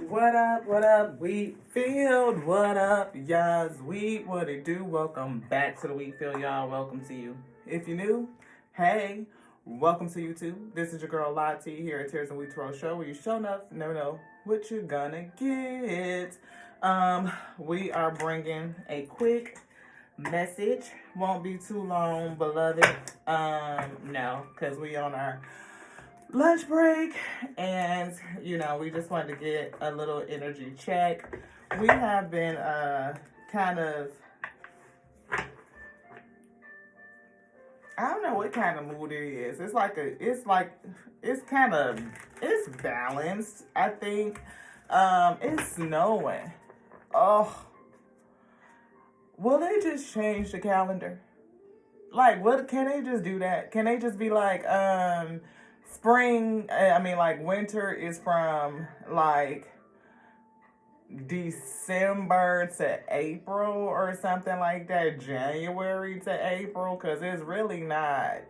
What up, Wheat Field? What up, y'all? Wheat, what it do? Welcome back to the Wheat Field, y'all. Welcome to you. If you're new, hey, welcome to YouTube. This is your girl, Lottie, here at Tears and Wheat Roll Show, where you show enough, never know what you're gonna get. We are bringing a quick message. Won't be too long, beloved. No, because we on our lunch break, and we just wanted to get a little energy check. We have been kind of, I don't know what kind of mood it is. It's balanced, I think. It's snowing. Oh, will they just change the calendar? Like, what, can they just do that? Can they just be like, winter is from like December to April or something like that, January to April, because it's really not,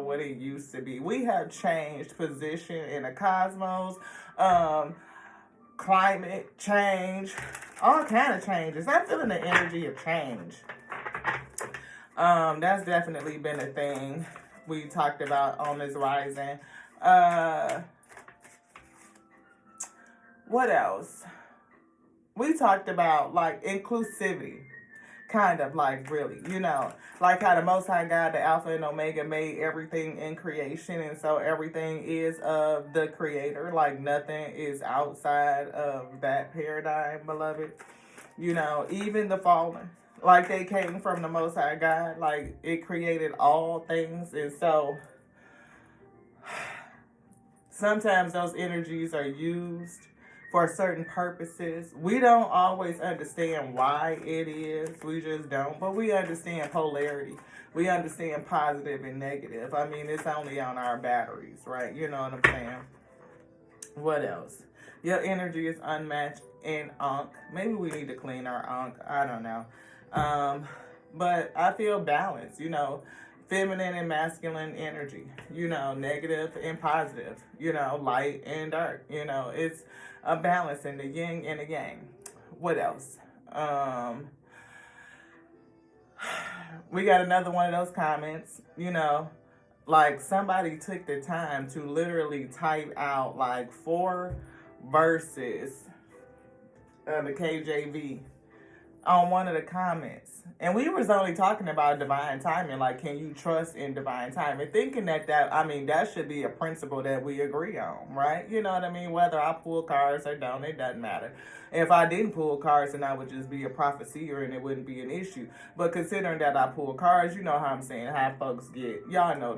what it used to be. We have changed position in the cosmos, climate change, all kind of changes. I'm feeling the energy of change. That's definitely been a thing we talked about on this rising. What else? We talked about like inclusivity, kind of like really, like how the Most High God, the Alpha and Omega, made everything in creation, and so everything is of the Creator. Like nothing is outside of that paradigm, beloved. Even the fallen, like they came from the Most High God, like it created all things, and so sometimes those energies are used for certain purposes. We don't always understand why it is. We just don't. But we understand polarity. We understand positive and negative. I mean, it's only on our batteries, right? You know what I'm saying? What else? Your energy is unmatched in Ankh. Maybe we need to clean our Ankh. I don't know. But I feel balanced, feminine and masculine energy, negative and positive, light and dark, it's a balance in the yin and the yang. What else? We got another one of those comments, like somebody took the time to literally type out like 4 verses of the KJV on one of the comments. And we was only talking about divine timing, like can you trust in divine timing? Thinking that should be a principle that we agree on, right? You know what I mean? Whether I pull cards or don't, it doesn't matter. If I didn't pull cards, then I would just be a prophecyr and it wouldn't be an issue. But considering that I pull cards, you know how I'm saying, how folks get. Y'all know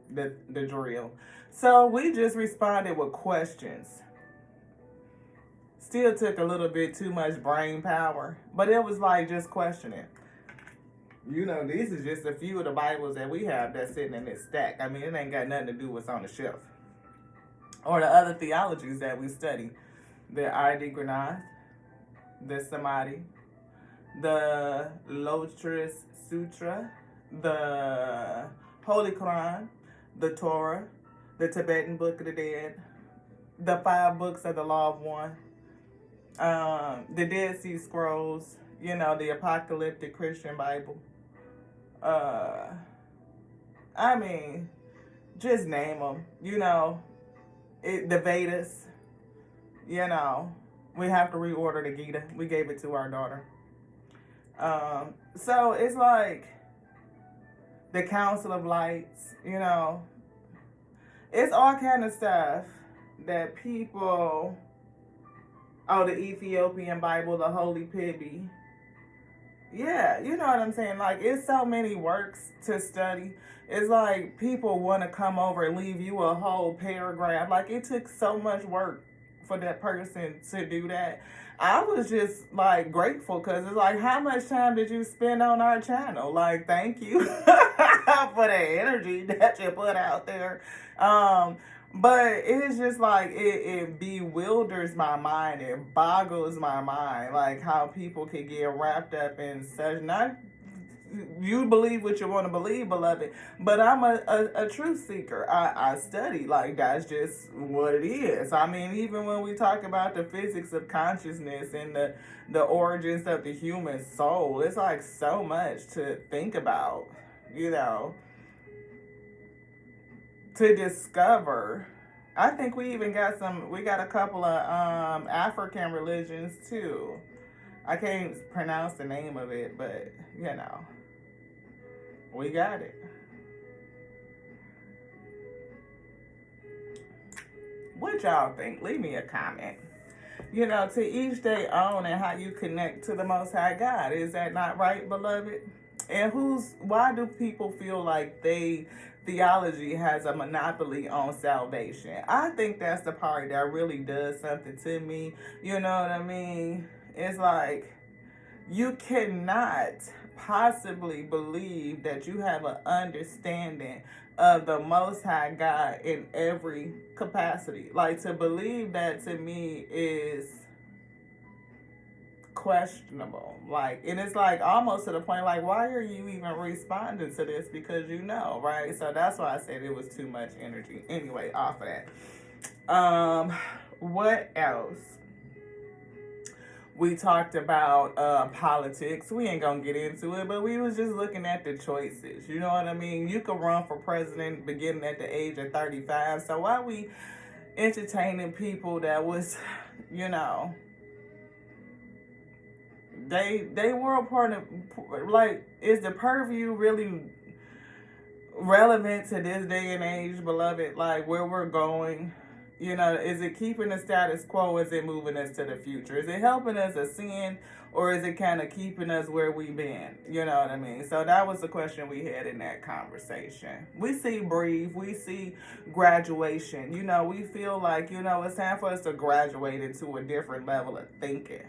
the drill. So we just responded with questions. Still took a little bit too much brain power, but it was like just questioning. These is just a few of the Bibles that we have that's sitting in this stack. I mean, it ain't got nothing to do with what's on the shelf. Or the other theologies that we study. The Adi Granath, the Samadhi, the Lotris Sutra, the Holy Quran, the Torah, the Tibetan Book of the Dead, the 5 books of the Law of One, the Dead Sea Scrolls, the Apocalyptic Christian Bible. Just name them. The Vedas. We have to reorder the Gita. We gave it to our daughter. So it's like the Council of Lights. It's all kind of stuff that people. Oh, the Ethiopian Bible, the Holy Pibby. Yeah, you know what I'm saying? Like, it's so many works to study. It's like people want to come over and leave you a whole paragraph. Like, it took so much work for that person to do that. I was just, like, grateful because it's like, how much time did you spend on our channel? Like, thank you for the energy that you put out there. But it's just like, it bewilders my mind. It boggles my mind. Like how people could get wrapped up in such, not you believe what you want to believe, beloved. But I'm a truth seeker. I study. Like, that's just what it is. I mean, even when we talk about the physics of consciousness and the origins of the human soul, it's like so much to think about, to discover. I think we even got a couple of African religions too. I can't pronounce the name of it, but we got it. What y'all think? Leave me a comment. To each their own, and how you connect to the Most High God. Is that not right, beloved? And why do people feel like theology has a monopoly on salvation? I think that's the part that really does something to me. You know what I mean? It's like, you cannot possibly believe that you have an understanding of the Most High God in every capacity. Like, to believe that, to me, is questionable. Like, and it's like almost to the point, like, why are you even responding to this? Because right? So that's why I said it was too much energy. Anyway, off of that. What else? We talked about politics. We ain't gonna get into it, but we was just looking at the choices. You know what I mean? You could run for president beginning at the age of 35. So why we entertaining people that was, they were a part of, like, is the purview really relevant to this day and age, beloved? Like, where we're going? Is it keeping the status quo? Is it moving us to the future? Is it helping us ascend, or is it kind of keeping us where we've been? You know what I mean? So that was the question we had in that conversation. We see breathe. We see graduation. We feel like, it's time for us to graduate into a different level of thinking,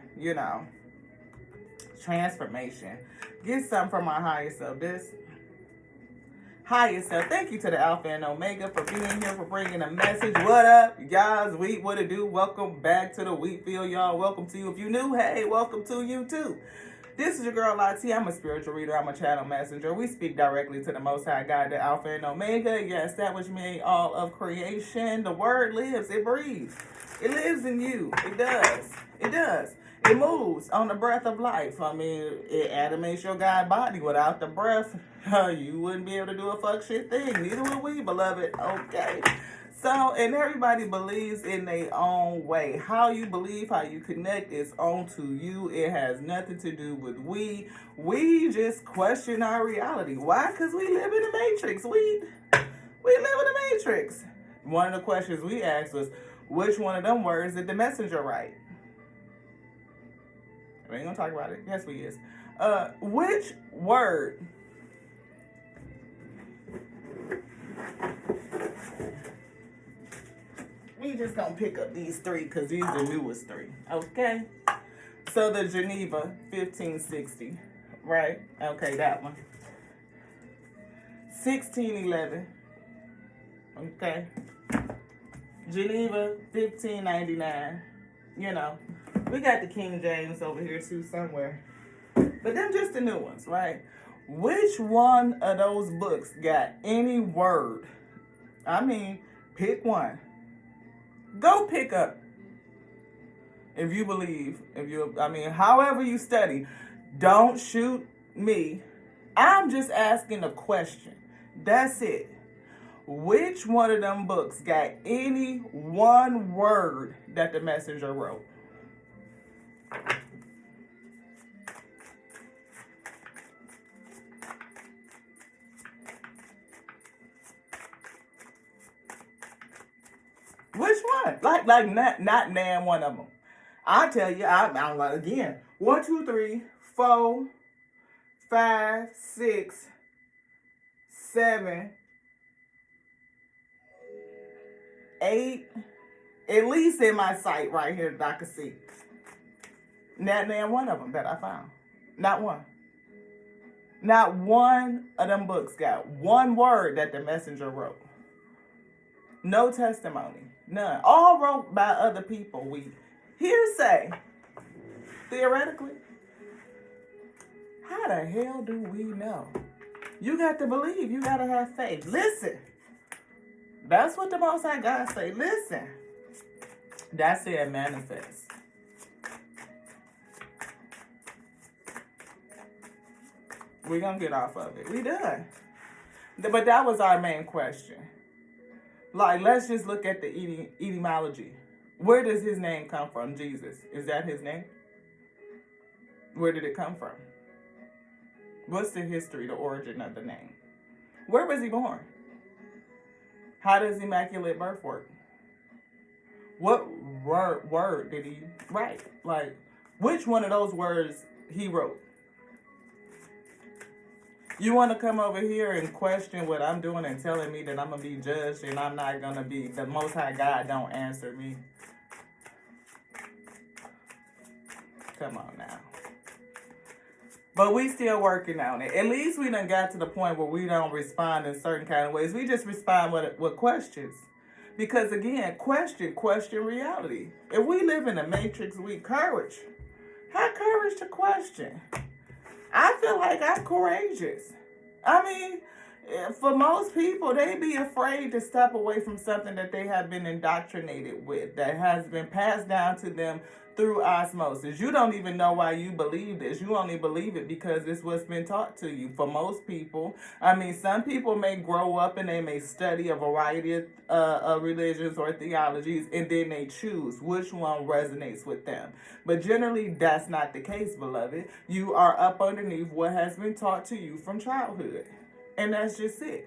transformation. Get something from our higher self. Higher self. Thank you to the Alpha and Omega for being here, for bringing a message. What up, guys? What it do? Welcome back to the wheat field, y'all. Welcome to you. If you new, hey, welcome to you too. This is your girl, Lati. I'm a spiritual reader. I'm a channel messenger. We speak directly to the Most High God, the Alpha and Omega. Yes, that which made all of creation. The word lives. It breathes. It lives in you. It does. It does. It moves on the breath of life. I mean, it animates your God body. Without the breath, you wouldn't be able to do a fuck shit thing. Neither would we, beloved. Okay. So, and everybody believes in their own way. How you believe, how you connect is on to you. It has nothing to do with we. We just question our reality. Why? Because we live in the matrix. We live in the matrix. One of the questions we asked was, which one of them words did the messenger write? We ain't gonna talk about it. Yes, we is. Which word? We just gonna pick up these three because these are the newest three. Okay. So the Geneva 1560, right? Okay, that one. 1611. Okay. Geneva 1599. We got the King James over here too somewhere. But them just the new ones, right? Which one of those books got any word? I mean, pick one. Go pick up. If you believe, however you study, don't shoot me. I'm just asking a question. That's it. Which one of them books got any one word that the messenger wrote? Which one? Like not name one of them. I tell you, I'm like, again, 1, 2, 3, 4, 5, 6, 7, 8, at least in my sight right here that I can see. Not name one of them that I found. Not one. Not one of them books got one word that the messenger wrote. No testimony. None. All wrote by other people. We hearsay. Theoretically. How the hell do we know? You got to believe. You got to have faith. Listen. That's what the Most High God say. Listen. That's it, manifest. We're going to get off of it. We done. But that was our main question. Like, let's just look at the etymology. Where does his name come from, Jesus? Is that his name? Where did it come from? What's the history, the origin of the name? Where was he born? How does immaculate birth work? What word did he write? Like, which one of those words he wrote? You want to come over here and question what I'm doing and telling me that I'm going to be judged and I'm not going to be, the Most High God don't answer me. Come on now. But we still working on it. At least we done got to the point where we don't respond in certain kind of ways. We just respond with questions. Because again, question reality. If we live in a matrix, we courage. Have courage to question. I feel like I'm courageous. I mean, for most people, they be afraid to step away from something that they have been indoctrinated with, that has been passed down to them through osmosis. You don't even know why you believe this. You only believe it because it's what's been taught to you. For most people, I mean, some people may grow up and they may study a variety of religions or theologies, and then they choose which one resonates with them. But generally, that's not the case, beloved. You are up underneath what has been taught to you from childhood. And that's just it.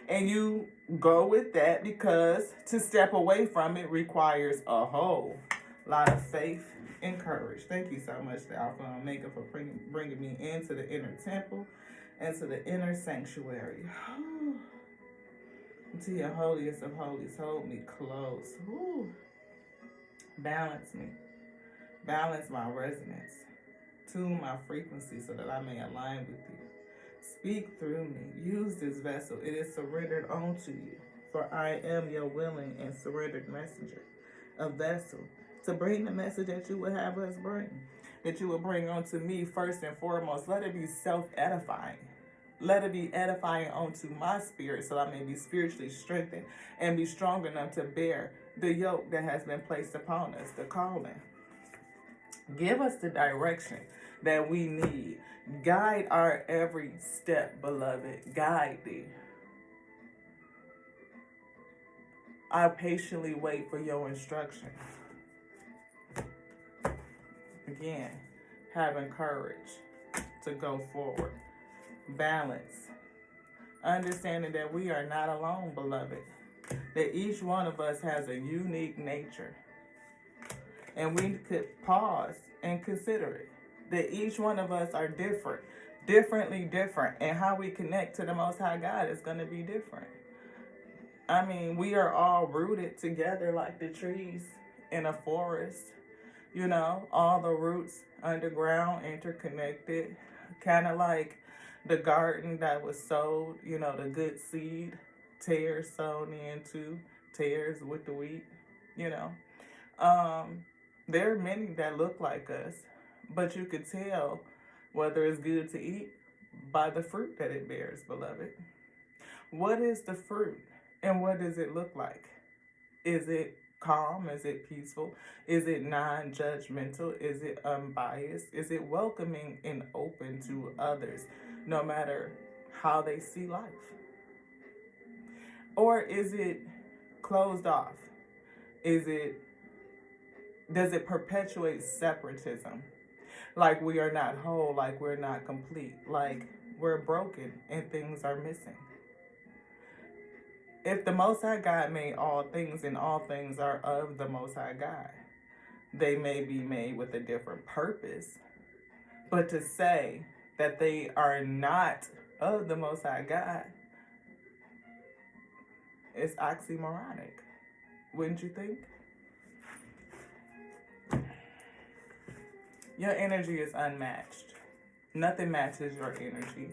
And you go with that because to step away from it requires a whole lot of faith and courage. Thank you so much to AlphaOmega for bringing me into the inner temple and to the inner sanctuary. To your holiest of holies, hold me close. Balance me. Balance my resonance. Tune my frequency so that I may align with you. Speak through me. Use this vessel. It is surrendered unto you. For I am your willing and surrendered messenger. A vessel to bring the message that you would have us bring. That you would bring unto me first and foremost. Let it be self-edifying. Let it be edifying unto my spirit so I may be spiritually strengthened and be strong enough to bear the yoke that has been placed upon us, the calling. Give us the direction that we need. Guide our every step, beloved. Guide thee. I patiently wait for your instruction. Again, having courage to go forward. Balance. Understanding that we are not alone, beloved. That each one of us has a unique nature. And we could pause and consider it. That each one of us are different. Differently different. And how we connect to the Most High God is going to be different. I mean, we are all rooted together like the trees in a forest. You know, all the roots underground, interconnected. Kind of like the garden that was sowed, you know, the good seed. Tares sown into, tares with the wheat, you know. There are many that look like us, but you could tell whether it's good to eat by the fruit that it bears, beloved. What is the fruit and what does it look like? Is it calm? Is it peaceful? Is it non-judgmental? Is it unbiased? Is it welcoming and open to others, no matter how they see life? Or is it closed off? Does it perpetuate separatism? Like we are not whole, like we're not complete, like we're broken and things are missing. If the Most High God made all things and all things are of the Most High God, they may be made with a different purpose. But to say that they are not of the Most High God is oxymoronic, wouldn't you think? Your energy is unmatched. Nothing matches your energy.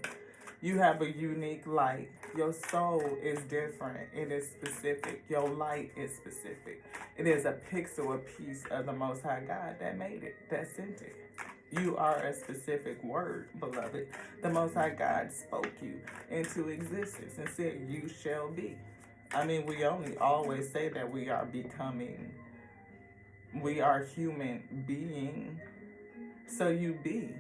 You have a unique light. Your soul is different. It is specific. Your light is specific. It is a pixel, a piece of the Most High God that made it, that sent it. You are a specific word, beloved. The Most High God spoke you into existence and said, you shall be. I mean, we only always say that we are becoming. We are human being. So you be.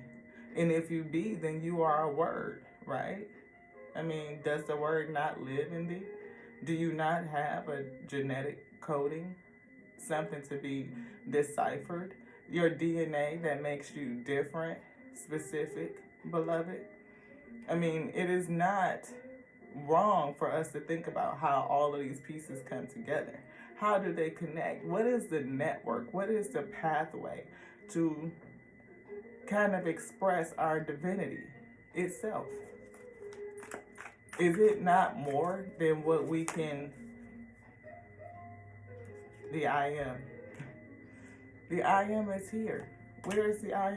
And if you be, then you are a word, right? I mean, does the word not live in thee? Do you not have a genetic coding? Something to be deciphered? Your DNA that makes you different, specific, beloved? I mean, it is not wrong for us to think about how all of these pieces come together. How do they connect? What is the network? What is the pathway to kind of express our divinity itself? Is it not more than what we can? The I am. The I am is here. Where is the I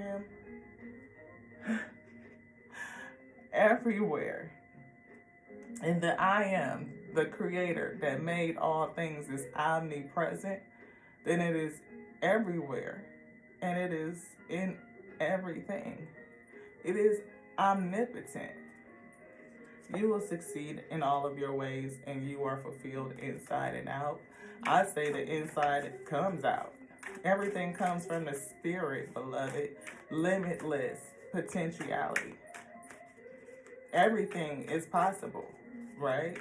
am? Everywhere. And the I am, the creator that made all things, is omnipresent. Then it is everywhere. And it is in everything. It is omnipotent. You will succeed in all of your ways, and you are fulfilled inside and out. I say the inside comes out. Everything comes from the spirit, beloved. Limitless potentiality. Everything is possible, right?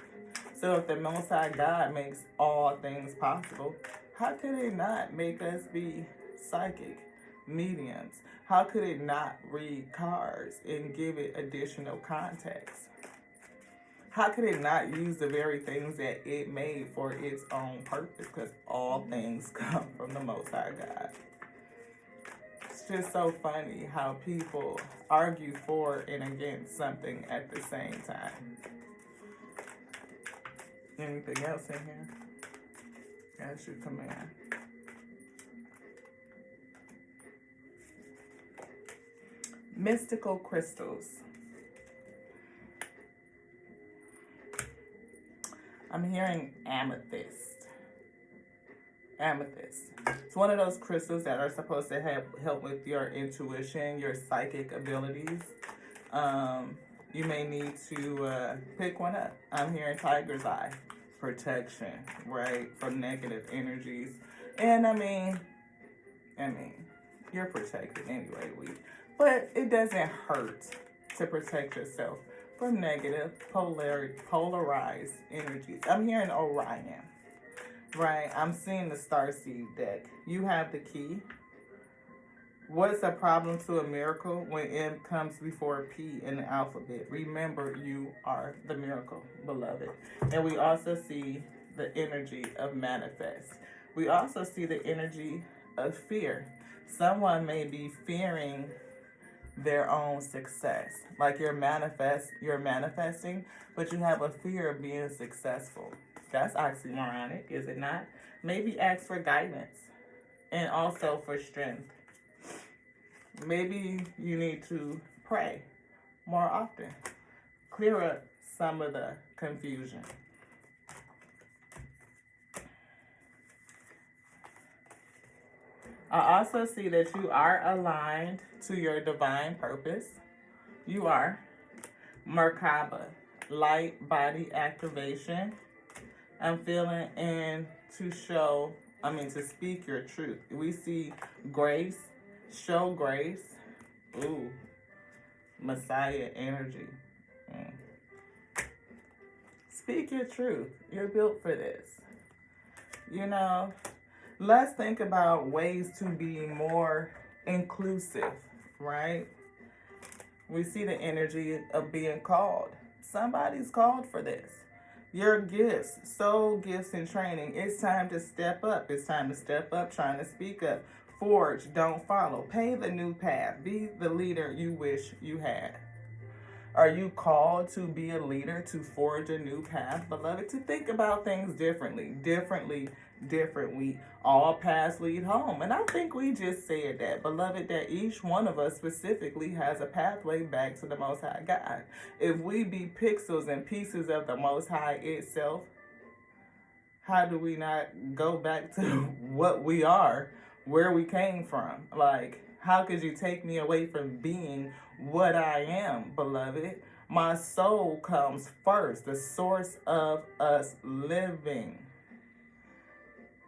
So if the Most High God makes all things possible, how could it not make us be psychic mediums? How could it not read cards and give it additional context? How could it not use the very things that it made for its own purpose? Because all things come from the Most High God. It's just so funny how people argue for and against something at the same time. Anything else in here? That's your command. Mystical crystals. I'm hearing amethyst. Amethyst. It's one of those crystals that are supposed to help with your intuition, your psychic abilities. You may need to pick one up. I'm hearing tiger's eye. Protection, right? From negative energies. And I mean, you're protected anyway, but it doesn't hurt to protect yourself from negative, polarized energies. I'm hearing Orion, right? I'm seeing the Starseed deck. You have the key. What's a problem to a miracle when M comes before P in the alphabet? Remember, you are the miracle, beloved. And we also see the energy of manifest. We also see the energy of fear. Someone may be fearing their own success. Like you're manifesting, but you have a fear of being successful. That's oxymoronic, is it not? Maybe ask for guidance and also for strength. Maybe you need to pray more often. Clear up some of the confusion. I also see that you are aligned to your divine purpose. You are. Merkaba, light body activation. I'm feeling to speak your truth. We see grace, show grace. Ooh, Messiah energy. Speak your truth. You're built for this. Let's think about ways to be more inclusive, right? We see the energy of being called. Somebody's called for this. Your gifts, soul gifts and training. It's time to step up. It's time to step up, trying to speak up. Forge, don't follow. Pave a new path. Be the leader you wish you had. Are you called to be a leader, to forge a new path, beloved? To think about things differently. All paths lead home. And I think we just said that, beloved, that each one of us specifically has a pathway back to the Most High God. If we be pixels and pieces of the Most High itself, how do we not go back to what we are, where we came from? Like, How could you take me away from being what I am, beloved? My soul comes first, the source of us living.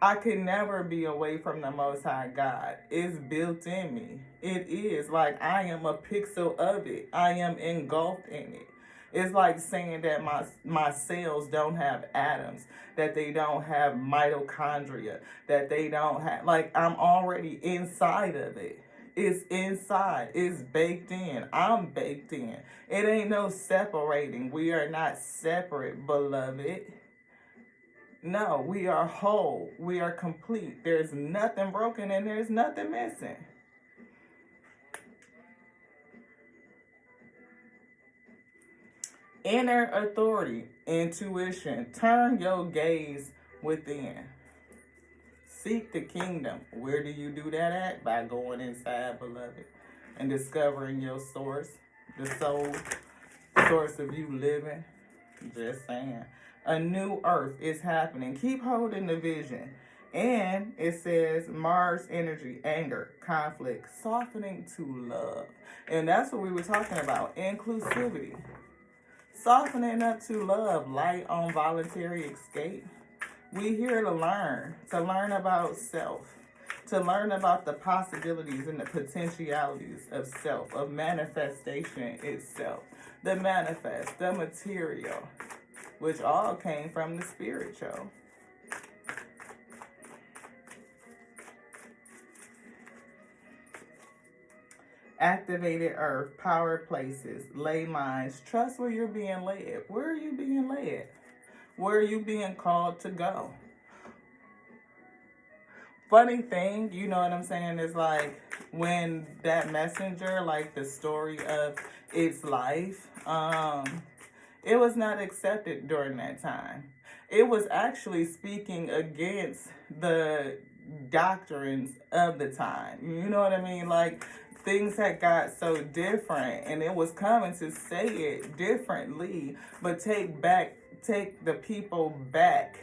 I can never be away from the Most High God. It's built in me. It is like I am a pixel of it. I am engulfed in it. It's like saying that my cells don't have atoms, that they don't have mitochondria, that they don't have, like, I'm already inside of it. It's inside. It's baked in. I'm baked in. It ain't no separating. We are not separate, beloved. No, we are whole. We are complete. There's nothing broken and there's nothing missing. Inner authority, intuition. Turn your gaze within. Seek the kingdom. Where do you do that at? By going inside, beloved, and discovering your source, the soul, source of you living. Just saying. A new earth is happening. Keep holding the vision. And it says Mars energy, anger, conflict, softening to love. And that's what we were talking about. Inclusivity. Softening up to love. Light on voluntary escape. We here to learn about self. To learn about the possibilities and the potentialities of self, of manifestation itself. The manifest, the material, which all came from the spiritual. Activated earth, power places, ley lines. Trust where you're being led. Where are you being led? Where are you being called to go? Funny thing, you know what I'm saying, is like when that messenger, like the story of its life, it was not accepted during that time. It was actually speaking against the doctrines of the time. You know what I mean? Like, things had got so different, and it was coming to say it differently, but take the people back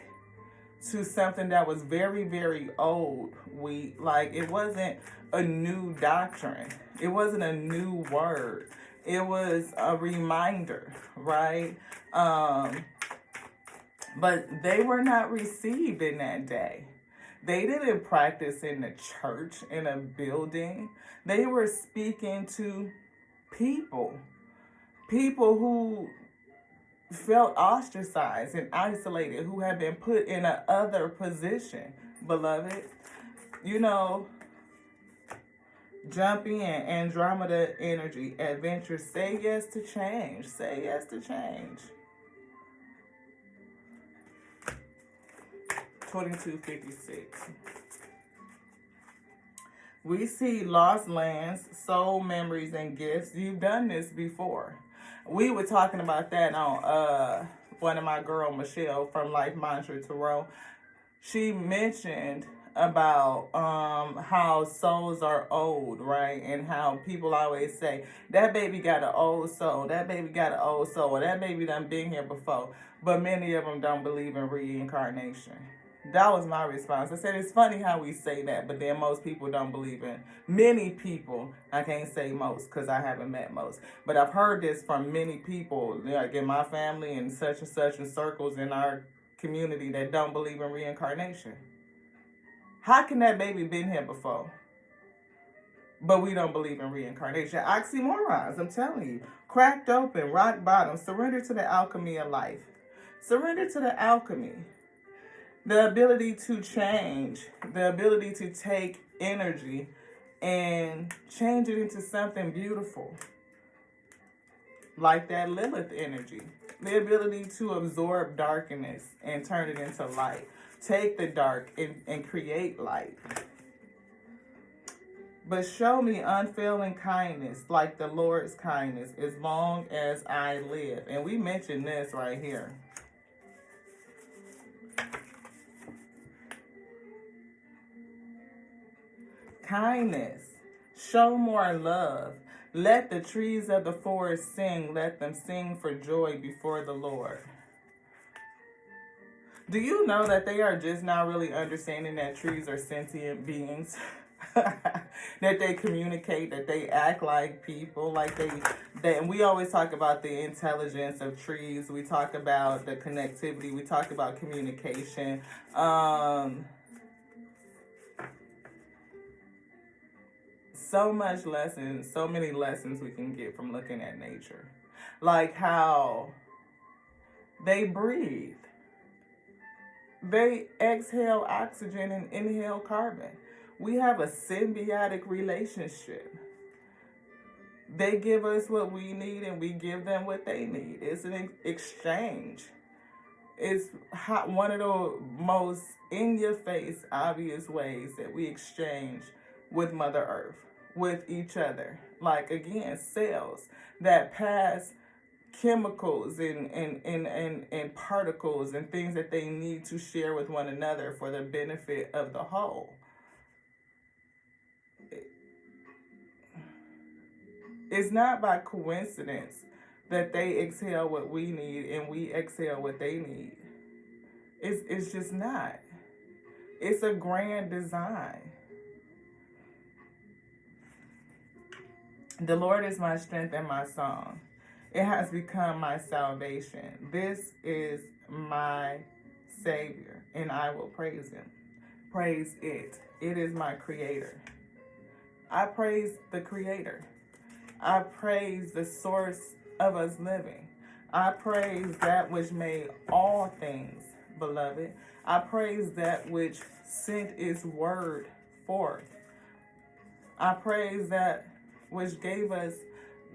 to something that was very, very old. It wasn't a new doctrine. It wasn't a new word. It was a reminder, right? But they were not received in that day. They didn't practice in the church, in a building. They were speaking to people who felt ostracized and isolated, who had been put in a other position, beloved. You know, jump in, Andromeda energy, adventure, say yes to change. Say yes to change. 2256. We see lost lands, soul memories, and gifts. You've done this before. We were talking about that on one of my girl, Michelle, from Life Mantra Tarot. She mentioned about how souls are old, right? And how people always say, that baby got an old soul, that baby got an old soul, or that baby done been here before. But many of them don't believe in reincarnation. That was my response. I said, it's funny how we say that, but then most people don't believe in. Many people, I can't say most because I haven't met most, but I've heard this from many people, like in my family and such and circles in our community, that don't believe in reincarnation. How can that baby been here before? But we don't believe in reincarnation. Oxymorons, I'm telling you. Cracked open, rock bottom, surrender to the alchemy of life. Surrender to the alchemy. The ability to change, the ability to take energy and change it into something beautiful. Like that Lilith energy. The ability to absorb darkness and turn it into light. Take the dark and create light. But show me unfailing kindness like the Lord's kindness as long as I live. And we mentioned this right here. Kindness. Show more love. Let the trees of the forest sing. Let them sing for joy before the Lord. Do you know that they are just now really understanding that trees are sentient beings? that they communicate, that they act like people, like and we always talk about the intelligence of trees. We talk about the connectivity. We talk about communication. So many lessons we can get from looking at nature. Like how they breathe. They exhale oxygen and inhale carbon. We have a symbiotic relationship. They give us what we need and we give them what they need. It's an exchange. It's one of the most in-your-face, obvious ways that we exchange with Mother Earth, with each other. Like, again, cells that pass chemicals and particles and things that they need to share with one another for the benefit of the whole. It's not by coincidence that they exhale what we need and we exhale what they need. It's just not. It's a grand design. The Lord is my strength and my song. It has become my salvation. This is my Savior, and I will praise him. Praise it. It is my Creator. I praise the Creator. I praise the source of us living. I praise that which made all things, beloved. I praise that which sent its word forth. I praise that which gave us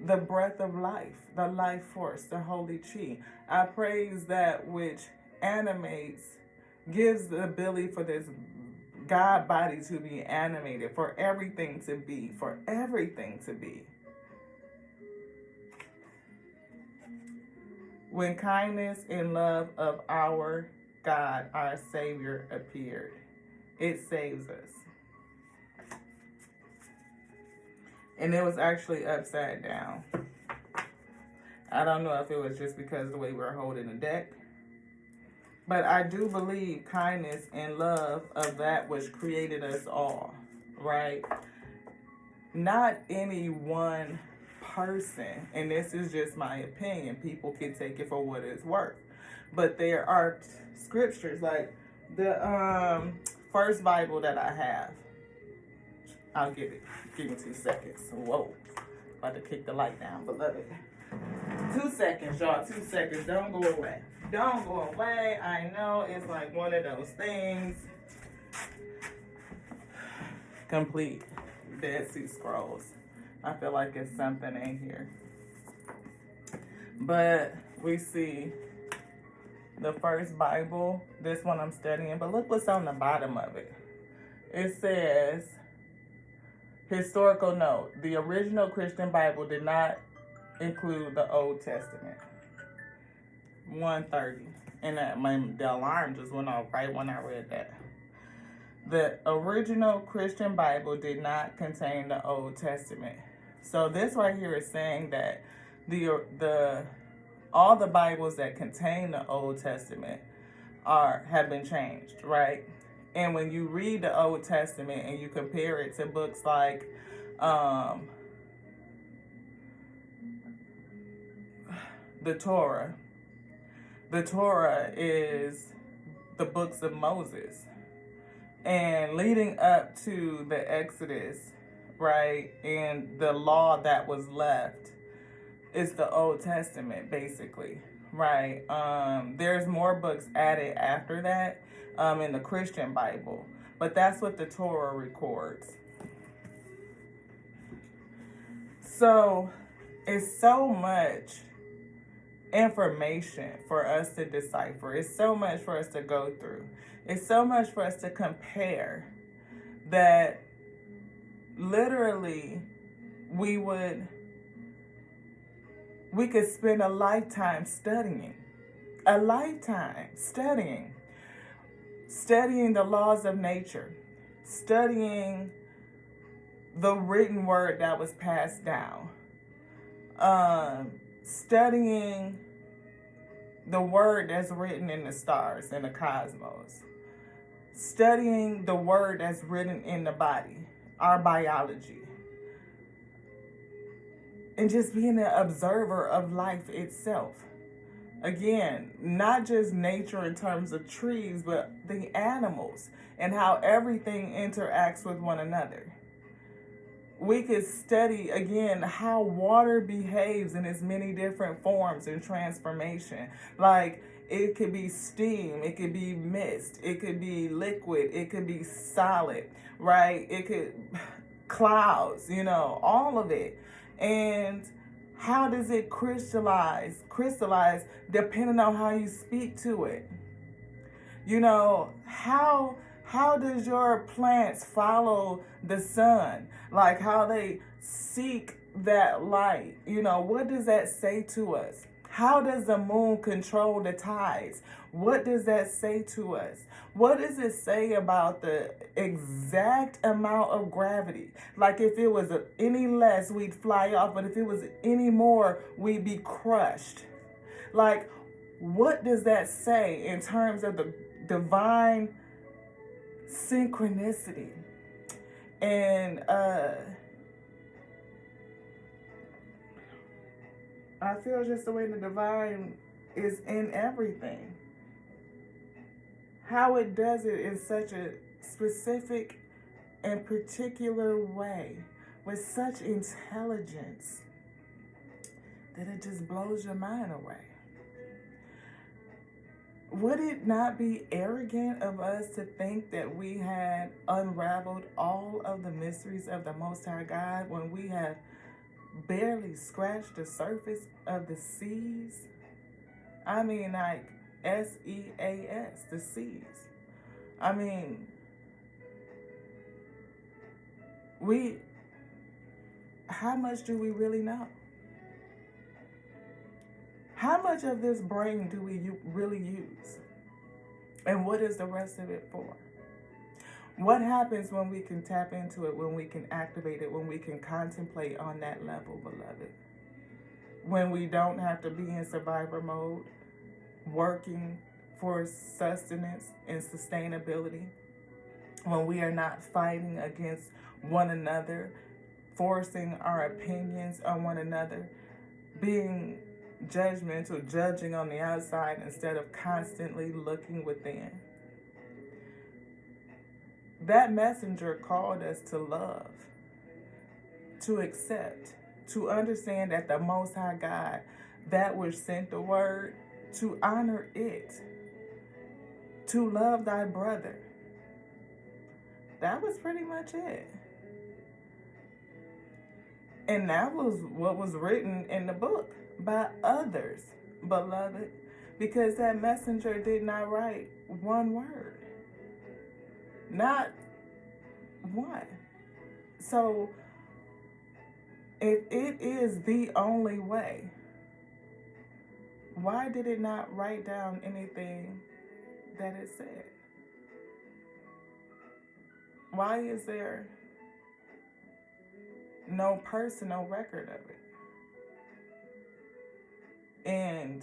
the breath of life, the life force, the holy chi. I praise that which animates, gives the ability for this God body to be animated, for everything to be, for everything to be. When kindness and love of our God, our Savior, appeared, it saves us. And it was actually upside down. I don't know if it was just because of the way we were holding the deck. But I do believe kindness and love of that which created us all, right? Not any one person, and this is just my opinion. People can take it for what it's worth. But there are scriptures, like the first Bible that I have. I'll give it. Give me 2 seconds. Whoa. About to kick the light down, beloved. 2 seconds, y'all. 2 seconds. Don't go away. Don't go away. I know it's like one of those things. Complete Dead Sea Scrolls. I feel like it's something in here. But we see the first Bible. This one I'm studying. But look what's on the bottom of it. It says, historical note, the original Christian Bible did not include the Old Testament. 1:30. And the alarm just went off right when I read that. The original Christian Bible did not contain the Old Testament. So this right here is saying that all the Bibles that contain the Old Testament have been changed, right? And when you read the Old Testament and you compare it to books like the Torah is the books of Moses. And leading up to the Exodus, right, and the law that was left is the Old Testament, basically, right? There's more books added after that in the Christian Bible, but that's what the Torah records. So it's so much information for us to decipher. It's so much for us to go through. It's so much for us to compare that literally we could spend a lifetime studying. A lifetime studying the laws of nature, studying the written word that was passed down, studying the word that's written in the stars and the cosmos, studying the word that's written in the body, our biology, and just being an observer of life itself. Again, not just nature in terms of trees, but the animals and how everything interacts with one another. We could study, again, how water behaves in its many different forms and transformation. Like, it could be steam, it could be mist, it could be liquid, it could be solid, right? It could clouds, all of it. And how does it crystallize depending on how you speak to it? How does your plants follow the sun? Like how they seek that light. What does that say to us? How does the moon control the tides? What does that say to us? What does it say about the exact amount of gravity? Like if it was any less, we'd fly off, but if it was any more, we'd be crushed. Like, what does that say in terms of the divine synchronicity? And I feel just the way the divine is in everything. How it does it in such a specific and particular way with such intelligence that it just blows your mind away. Would it not be arrogant of us to think that we had unraveled all of the mysteries of the Most High God when we have barely scratched the surface of the seas? I mean, like SEAS, the seas. I mean, how much do we really know? How much of this brain do we really use? And what is the rest of it for? What happens when we can tap into it, when we can activate it, when we can contemplate on that level, beloved? When we don't have to be in survivor mode, working for sustenance and sustainability. When we are not fighting against one another, forcing our opinions on one another, being judgmental, judging on the outside instead of constantly looking within. That messenger called us to love, to accept, to understand that the Most High God, that which sent the word, to honor it, to love thy brother. That was pretty much it. And that was what was written in the book by others, beloved, because that messenger did not write one word. Not one. So, if it is the only way, why did it not write down anything that it said? Why is there no personal record of it? And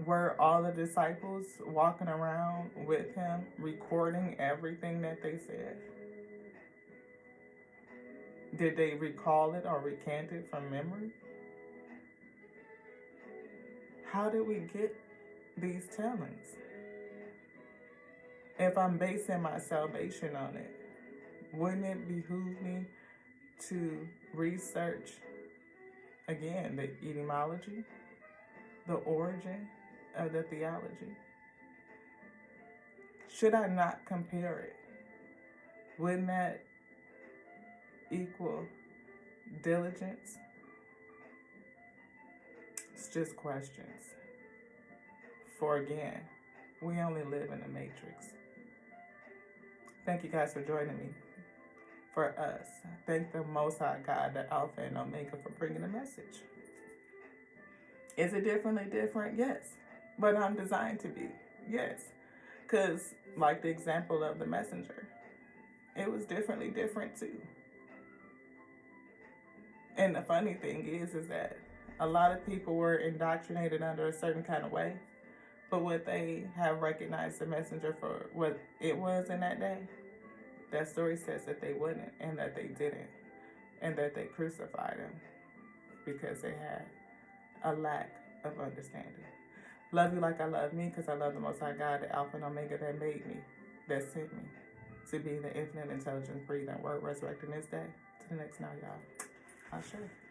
were all the disciples walking around with him, recording everything that they said? Did they recall it or recant it from memory? How did we get these tellings? If I'm basing my salvation on it, wouldn't it behoove me to research, again, the etymology, the origin of the theology? Should I not compare it? Wouldn't that equal diligence? It's just questions. For again, we only live in a matrix. Thank you guys for joining me. For us, thank the Most High God, the Alpha and Omega, for bringing the message. Is it differently different? Yes. But I'm designed to be. Yes. Because, like the example of the messenger, it was differently different too. And the funny thing is that a lot of people were indoctrinated under a certain kind of way, but would they have recognized the messenger for what it was in that day? That story says that they wouldn't, and that they didn't, and that they crucified him because they had a lack of understanding. Love you like I love me, because I love the Most High God, the Alpha and Omega that made me, that sent me to be the infinite intelligence, breathing word, resurrecting this day. To the next now, y'all. I'll show you.